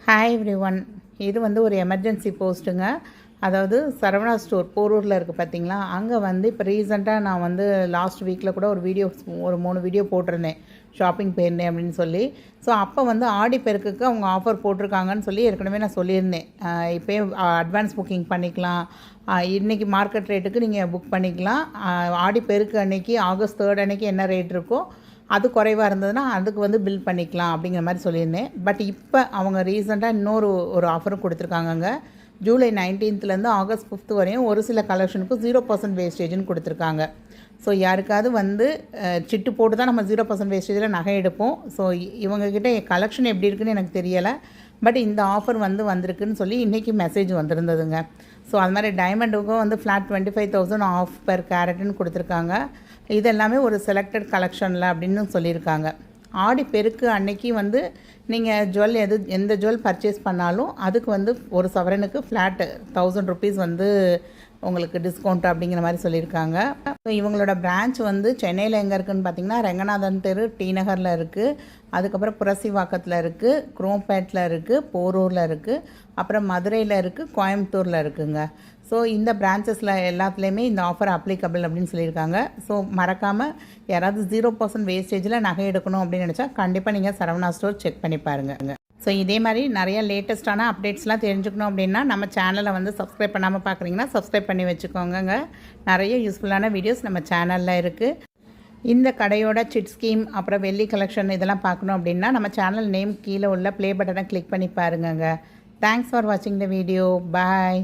Hi every one. இது வந்து ஒரு எமர்ஜென்சி போஸ்ட்டுங்க. அதாவது சரவணா ஸ்டோர் போரூரில் இருக்குது பார்த்தீங்களா, அங்கே வந்து இப்போ ரீசெண்டாக நான் வந்து லாஸ்ட் வீக்கில் கூட ஒரு 3 வீடியோ போட்டிருந்தேன், ஷாப்பிங் போயிருந்தேன் அப்படின்னு சொல்லி. ஸோ அப்போ வந்து ஆடி பெருக்குக்கு அவங்க ஆஃபர் போட்டிருக்காங்கன்னு சொல்லி ஏற்கனவே நான் சொல்லியிருந்தேன். இப்போயே அட்வான்ஸ் புக்கிங் பண்ணிக்கலாம், இன்றைக்கி மார்க்கெட் ரேட்டுக்கு நீங்கள் புக் பண்ணிக்கலாம். ஆடி பெருக்கு அன்னைக்கு ஆகஸ்ட் 3 அன்னைக்கு என்ன ரேட் இருக்கோ அது குறைவாக இருந்ததுன்னா அதுக்கு வந்து பில் பண்ணிக்கலாம் அப்படிங்கிற மாதிரி சொல்லியிருந்தேன். பட் இப்போ அவங்க ரீசெண்டாக ஒரு ஆஃபரும் கொடுத்துருக்காங்கங்க. ஜூலை 19லேருந்து ஆகஸ்ட் 5 வரையும் ஒரு சில கலெக்ஷனுக்கு 0% வேஸ்டேஜ்னு கொடுத்துருக்காங்க. ஸோ யாருக்காவது வந்து சிட்டு போட்டு தான் நம்ம 0% வேஸ்டேஜில் நகை எடுப்போம். ஸோ இவங்கக்கிட்ட கலெக்ஷன் எப்படி இருக்குன்னு எனக்கு தெரியலை. பட் இந்த ஆஃபர் வந்திருக்குன்னு சொல்லி இன்றைக்கி மெசேஜ் வந்திருந்ததுங்க. ஸோ அது மாதிரி டைமண்டுக்கும் வந்து ஃப்ளாட் 25,000 ஆஃப் பெர் கேரட்னு கொடுத்துருக்காங்க. இது எல்லாமே ஒரு செலக்டட் கலெக்ஷனில் அப்படின்னு சொல்லியிருக்காங்க. ஆடி பெருக்கு அன்னைக்கு வந்து நீங்கள் எந்த ஜுவல் பர்ச்சேஸ் பண்ணாலும் அதுக்கு வந்து ஒரு சவரனுக்கு ஃப்ளாட் 1000 ருபீஸ் வந்து உங்களுக்கு டிஸ்கவுண்ட் அப்படிங்கிற மாதிரி சொல்லியிருக்காங்க. ஸோ இவங்களோட பிரான்ச் வந்து சென்னையில் எங்கே இருக்குதுன்னு பார்த்தீங்கன்னா, ரெங்கநாதன் தெரு, டி நகரில் இருக்குது. அதுக்கப்புறம் புரசிவாக்கத்தில் இருக்குது, குரோம்பேட்டில் இருக்குது, போரூரில் இருக்குது, அப்புறம் மதுரையில் இருக்குது, கோயம்புத்தூரில் இருக்குதுங்க. ஸோ இந்த பிரான்ச்சஸில் எல்லாத்துலேயுமே இந்த ஆஃபர் அப்ளிகபிள் அப்படின்னு சொல்லியிருக்காங்க. ஸோ மறக்காமல் யாராவது 0% வேஸ்டேஜில் நகை எடுக்கணும் அப்படின்னு நினச்சா கண்டிப்பாக நீங்கள் சரவணா ஸ்டோர் செக் பண்ணி பாருங்கள். ஸோ இதே மாதிரி நிறைய லேட்டஸ்ட்டான அப்டேட்ஸ்லாம் தெரிஞ்சுக்கணும் அப்படின்னா நம்ம சேனலை வந்து சப்ஸ்கிரைப் பண்ணாமல் பார்க்குறீங்கன்னா சப்ஸ்கிரைப் பண்ணி வச்சுக்கோங்க. நிறைய யூஸ்ஃபுல்லான வீடியோஸ் நம்ம சேனலில் இருக்குது. இந்த கடையோட சிட் ஸ்கீம், அப்புறம் வெள்ளி கலெக்ஷன் இதெல்லாம் பார்க்கணும் அப்படின்னா நம்ம சேனல் நேம் கீழே உள்ள ப்ளே பட்டனை கிளிக் பண்ணி பாருங்க. தேங்க்ஸ் ஃபார் வாட்சிங் த வீடியோ. பாய்.